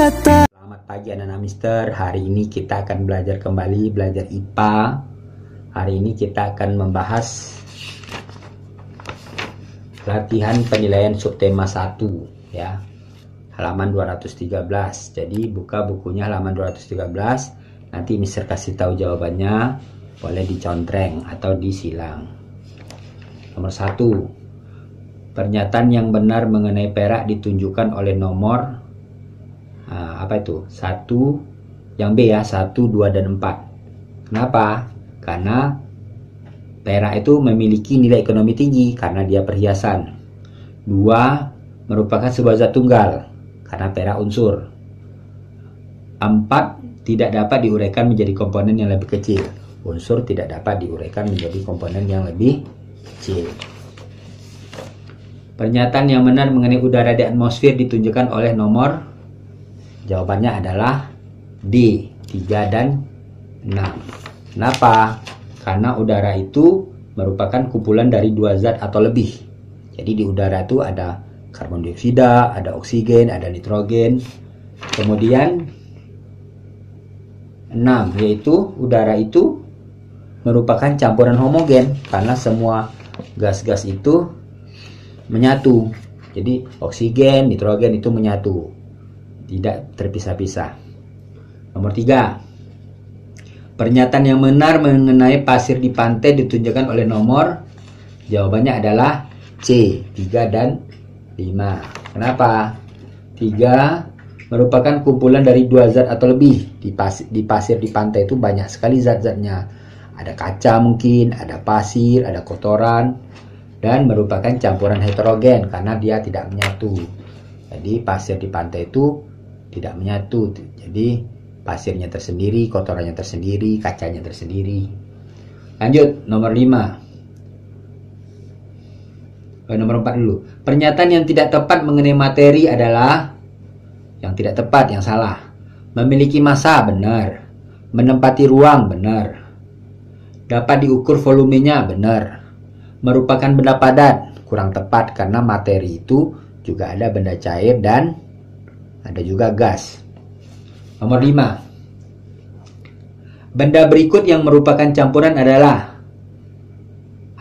kata. Selamat pagi anak-anak mister. Hari ini kita akan belajar IPA. Hari ini kita akan membahas latihan penilaian subtema 1 ya. Halaman 213. Jadi buka bukunya halaman 213. Nanti mister kasih tahu jawabannya, boleh dicontreng atau disilang. Nomor 1. Pernyataan yang benar mengenai perak ditunjukkan oleh nomor apa itu? 1, yang B ya, 1, 2, dan 4. Kenapa? Karena perak itu memiliki nilai ekonomi tinggi karena dia perhiasan. 2, merupakan sebuah zat tunggal karena perak unsur. 4, tidak dapat diuraikan menjadi komponen yang lebih kecil. Unsur tidak dapat diuraikan menjadi komponen yang lebih kecil. Pernyataan yang benar mengenai udara di atmosfer ditunjukkan oleh nomor. Jawabannya adalah D, 3 dan 6. Kenapa? Karena udara itu merupakan kumpulan dari 2 zat atau lebih. Jadi di udara itu ada karbon dioksida, ada oksigen, ada nitrogen. Kemudian 6, yaitu udara itu merupakan campuran homogen karena semua gas-gas itu menyatu. Jadi oksigen, nitrogen itu menyatu, tidak terpisah-pisah. Nomor 3. Pernyataan yang benar mengenai pasir di pantai ditunjukkan oleh nomor. Jawabannya adalah C, 3 dan 5. Kenapa? 3 merupakan kumpulan dari 2 zat atau lebih. Di pasir di pantai itu banyak sekali zat-zatnya. Ada kaca mungkin, ada pasir, ada kotoran, dan merupakan campuran heterogen karena dia tidak menyatu. Jadi pasir di pantai itu tidak menyatu. Jadi pasirnya tersendiri, kotorannya tersendiri, kacanya tersendiri. Lanjut, nomor 5. Nomor 4 dulu. Pernyataan yang tidak tepat mengenai materi adalah yang tidak tepat, yang salah. Memiliki massa, benar. Menempati ruang, benar. Dapat diukur volumenya, benar. Merupakan benda padat, kurang tepat karena materi itu juga ada benda cair dan ada juga gas. Nomor 5. Benda berikut yang merupakan campuran adalah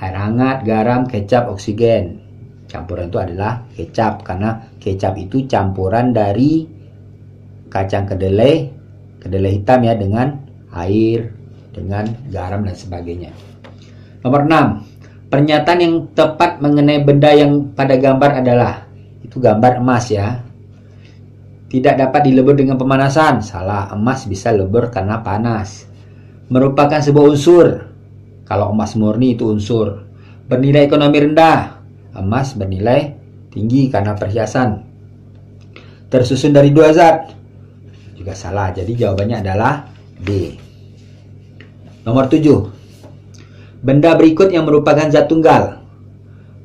air hangat, garam, kecap, oksigen. Campuran itu adalah kecap karena kecap itu campuran dari kacang kedelai hitam ya, dengan air, dengan garam dan sebagainya. Nomor 6. Pernyataan yang tepat mengenai benda yang pada gambar adalah, itu gambar emas ya. Tidak dapat dilebur dengan pemanasan. Salah, emas bisa lebur karena panas. Merupakan sebuah unsur. Kalau emas murni itu unsur. Bernilai ekonomi rendah. Emas bernilai tinggi karena perhiasan. Tersusun dari 2 zat. Juga salah. Jadi jawabannya adalah D. Nomor 7. Benda berikut yang merupakan zat tunggal.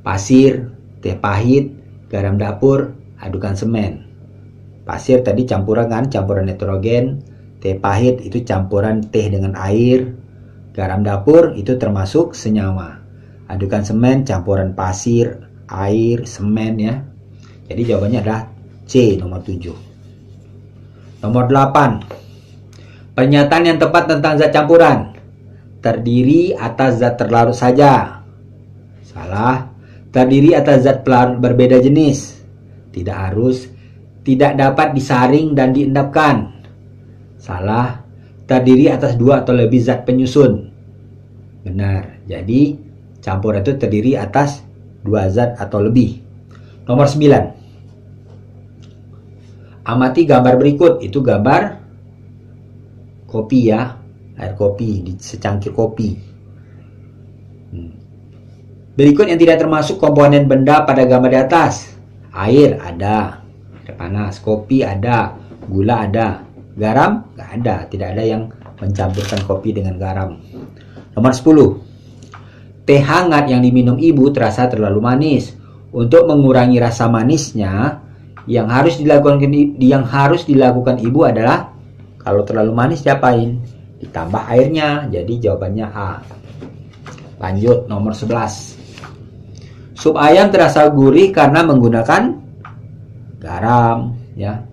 Pasir, teh pahit, garam dapur, adukan semen. Pasir tadi campuran nitrogen, teh pahit itu campuran teh dengan air, garam dapur itu termasuk senyawa. Adukan semen campuran pasir, air, semen ya. Jadi jawabannya adalah C, nomor 7. Nomor 8. Pernyataan yang tepat tentang zat campuran. Terdiri atas zat terlarut saja. Salah. Terdiri atas zat pelarut berbeda jenis. Tidak harus. Tidak dapat disaring dan diendapkan. Salah. Terdiri atas 2 atau lebih zat penyusun. Benar. Jadi campuran itu terdiri atas 2 zat atau lebih. Nomor 9. Amati gambar berikut. Itu gambar kopi ya. Air kopi, secangkir kopi. Berikut yang tidak termasuk komponen benda pada gambar di atas. Air ada. Panas, kopi ada, gula ada, garam nggak ada, tidak ada yang mencampurkan kopi dengan garam. Nomor 10. Teh hangat yang diminum ibu terasa terlalu manis. Untuk mengurangi rasa manisnya, yang harus dilakukan ibu adalah, kalau terlalu manis diapain? Ditambah airnya. Jadi jawabannya A. Lanjut, nomor 11. Sup ayam terasa gurih karena menggunakan garam ya.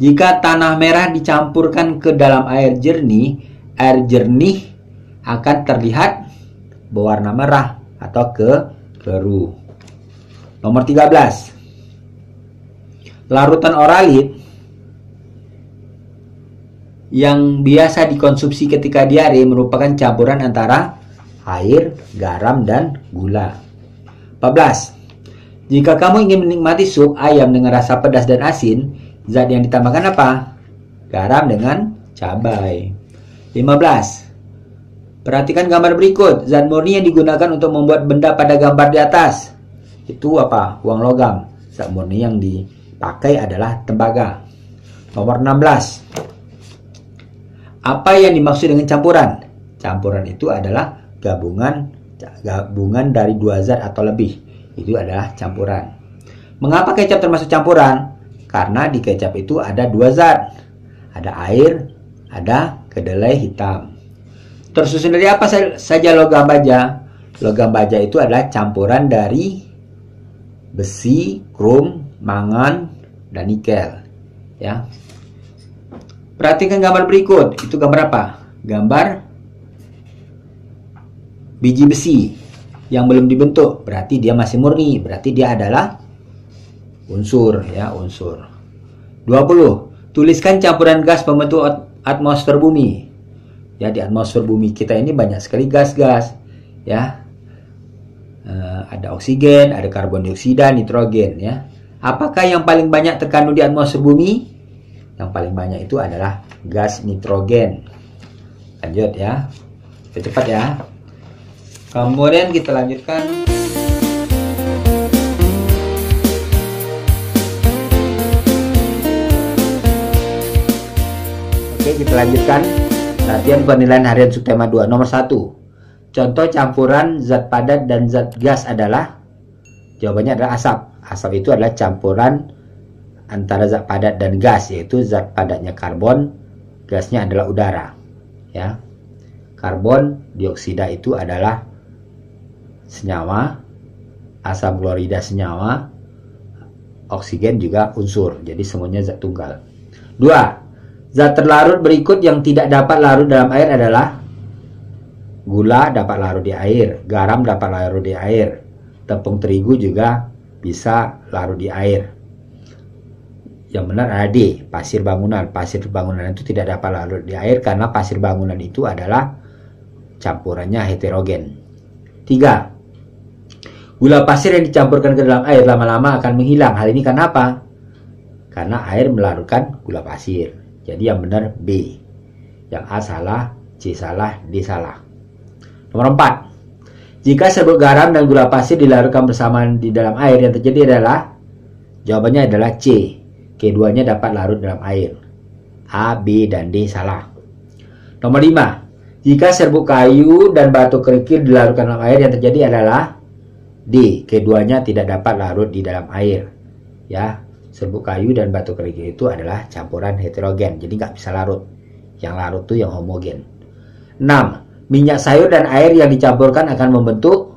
Jika tanah merah dicampurkan ke dalam air jernih akan terlihat berwarna merah atau keruh. Nomor 13. Larutan oralit yang biasa dikonsumsi ketika diare merupakan campuran antara air, garam, dan gula. 14. Jika kamu ingin menikmati sup ayam dengan rasa pedas dan asin, zat yang ditambahkan apa? Garam dengan cabai. 15. Perhatikan gambar berikut. Zat murni yang digunakan untuk membuat benda pada gambar di atas itu apa? Uang logam. Zat murni yang dipakai adalah tembaga. Nomor 16. Apa yang dimaksud dengan campuran? Campuran itu adalah gabungan dari dua zat atau lebih. Itu adalah campuran. Mengapa kecap termasuk campuran? Karena di kecap itu ada dua zat. Ada air, ada kedelai hitam. Tersusun dari apa saja logam baja? Logam baja itu adalah campuran dari besi, krom, mangan, dan nikel. Ya. Perhatikan gambar berikut. Itu gambar apa? Gambar biji besi yang belum dibentuk. Berarti dia masih murni. Berarti dia adalah unsur, ya, unsur. 20. Tuliskan campuran gas pembentuk atmosfer bumi. Ya, di atmosfer bumi kita ini banyak sekali gas-gas, ya. Ada oksigen, ada karbon dioksida, nitrogen, ya. Apakah yang paling banyak terkandung di atmosfer bumi? Yang paling banyak itu adalah gas nitrogen. Lanjut, ya. Cepat ya. Kemudian kita lanjutkan. Oke, kita lanjutkan latihan penilaian harian subtema 2. Nomor 1. Contoh campuran zat padat dan zat gas adalah? Jawabannya adalah asap. Asap itu adalah campuran antara zat padat dan gas, yaitu zat padatnya karbon, gasnya adalah udara. Ya. Karbon dioksida itu adalah senyawa, asam klorida senyawa, oksigen juga unsur. Jadi semuanya zat tunggal. 2. Zat terlarut berikut yang tidak dapat larut dalam air adalah? Gula dapat larut di air, garam dapat larut di air, tepung terigu juga bisa larut di air. Yang benar ada D, pasir bangunan. Pasir bangunan itu tidak dapat larut di air karena pasir bangunan itu adalah campurannya heterogen. 3. Gula pasir yang dicampurkan ke dalam air lama-lama akan menghilang. Hal ini kenapa? Karena air melarutkan gula pasir. Jadi yang benar B. Yang A salah, C salah, D salah. Nomor 4. Jika serbuk garam dan gula pasir dilarutkan bersamaan di dalam air, yang terjadi adalah? Jawabannya adalah C. Keduanya dapat larut dalam air. A, B, dan D salah. Nomor 5. Jika serbuk kayu dan batu kerikil dilarutkan dalam air, yang terjadi adalah? D. Keduanya tidak dapat larut di dalam air. Ya, serbuk kayu dan batu kerikil itu adalah campuran heterogen, jadi nggak bisa larut. Yang larut itu yang homogen. 6. Minyak sayur dan air yang dicampurkan akan membentuk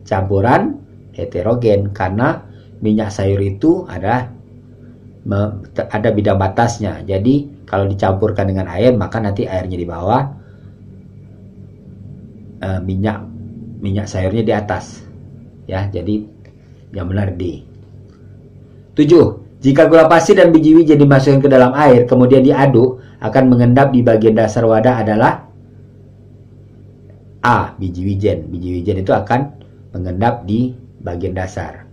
campuran heterogen karena minyak sayur itu ada bidang batasnya. Jadi kalau dicampurkan dengan air maka nanti airnya di bawah, minyak sayurnya di atas. Ya, jadi yang benar D. 7. Jika gula pasir dan biji wijen dimasukkan ke dalam air kemudian diaduk, akan mengendap di bagian dasar wadah adalah? A. Biji wijen. Biji wijen itu akan mengendap di bagian dasar.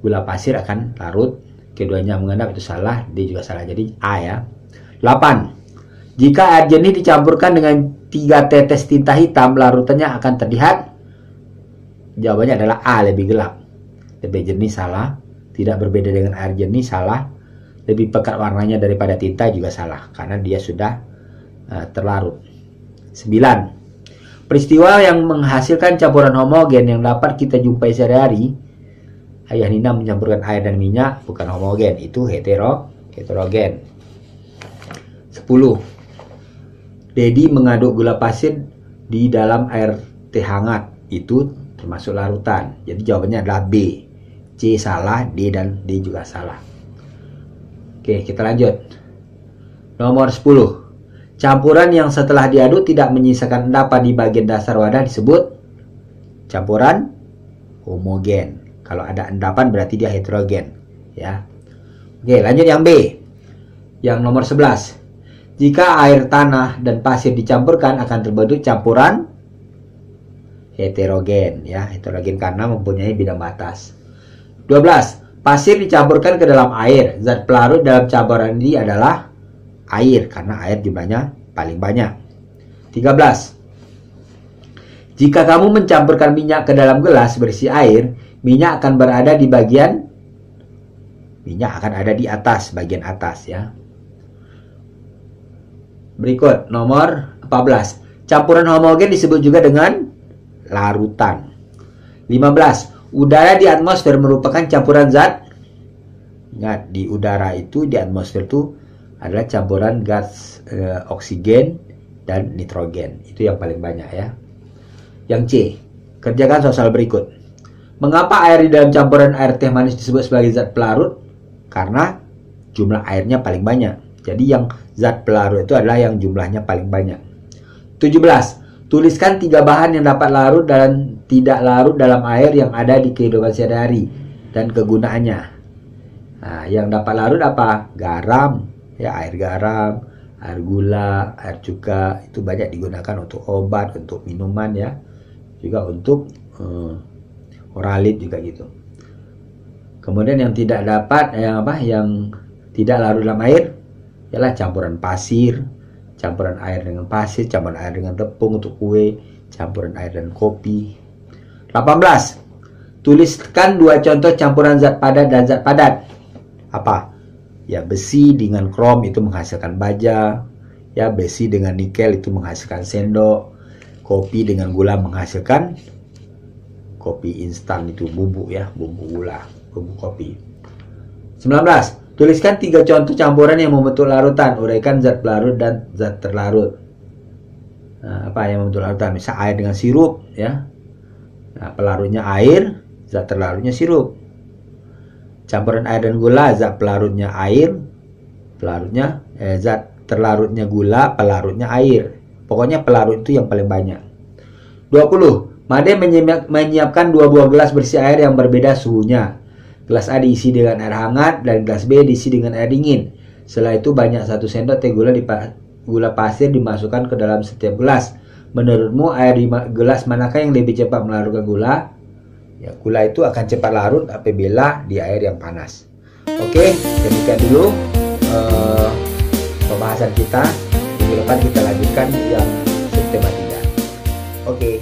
Gula pasir akan larut. Keduanya mengendap, itu salah. D juga salah. Jadi A ya. 8. Jika air jernih dicampurkan dengan 3 tetes tinta hitam, larutannya akan terlihat? Jawabannya adalah A. Lebih gelap. Lebih jernih salah. Tidak berbeda dengan air jernih salah. Lebih pekat warnanya daripada tinta juga salah. Karena dia sudah terlarut. 9. Peristiwa yang menghasilkan campuran homogen yang dapat kita jumpai sehari-hari, Ayah Nina mencampurkan air dan minyak, bukan homogen, itu heterogen. 10. Dedi mengaduk gula pasir di dalam air teh hangat, itu termasuk larutan. Jadi jawabannya adalah B. C salah, D dan D juga salah. Oke, kita lanjut. Nomor 10. Campuran yang setelah diaduk tidak menyisakan endapan di bagian dasar wadah disebut campuran homogen. Kalau ada endapan berarti dia heterogen, ya. Oke, lanjut yang B. Yang nomor 11. Jika air tanah dan pasir dicampurkan akan terbentuk campuran heterogen, ya. Heterogen karena mempunyai bidang batas. 12. Pasir dicampurkan ke dalam air. Zat pelarut dalam campuran ini adalah air karena air jumlahnya paling banyak. 13. Jika kamu mencampurkan minyak ke dalam gelas berisi air, minyak akan berada di atas, bagian atas, ya. Berikut nomor 14. Campuran homogen disebut juga dengan larutan. 15. Udara di atmosfer merupakan campuran zat. Ingat, di udara itu, di atmosfer itu adalah campuran gas oksigen dan nitrogen. Itu yang paling banyak, ya. Yang C. Kerjakan soal berikut. Mengapa air di dalam campuran air teh manis disebut sebagai zat pelarut? Karena jumlah airnya paling banyak. Jadi yang zat pelarut itu adalah yang jumlahnya paling banyak. 17. Tuliskan 3 bahan yang dapat larut dan tidak larut dalam air yang ada di kehidupan sehari-hari dan kegunaannya. Nah, yang dapat larut apa? Garam, ya, air garam, air gula, air cuka, itu banyak digunakan untuk obat, untuk minuman, ya. Juga untuk oralit juga gitu. Kemudian yang tidak dapat yang tidak larut dalam air ialah campuran pasir, campuran air dengan pasir, campuran air dengan tepung untuk kue, campuran air dan kopi. 18. Tuliskan 2 contoh campuran zat padat dan zat padat. Apa? Ya, besi dengan krom itu menghasilkan baja. Ya, besi dengan nikel itu menghasilkan sendok. Kopi dengan gula menghasilkan kopi instan, itu bubuk, ya, bumbu gula, bubuk kopi. 19. Tuliskan 3 contoh campuran yang membentuk larutan. Uraikan zat pelarut dan zat terlarut. Nah, apa yang membentuk larutan? Misal air dengan sirup, ya. Nah, pelarutnya air, zat terlarutnya sirup. Campuran air dan gula, zat pelarutnya air, zat terlarutnya gula, pelarutnya air. Pokoknya pelarut itu yang paling banyak. 20. Made menyiapkan 2 buah gelas berisi air yang berbeda suhunya. Gelas A diisi dengan air hangat dan gelas B diisi dengan air dingin. Setelah itu banyak 1 sendok teh gula pasir dimasukkan ke dalam setiap gelas. Menurutmu air di gelas manakah yang lebih cepat melarutkan gula? Ya, gula itu akan cepat larut apabila di air yang panas. Oke, demikian dulu pembahasan kita. Minggu depan kita lanjutkan yang subtema 3. Oke.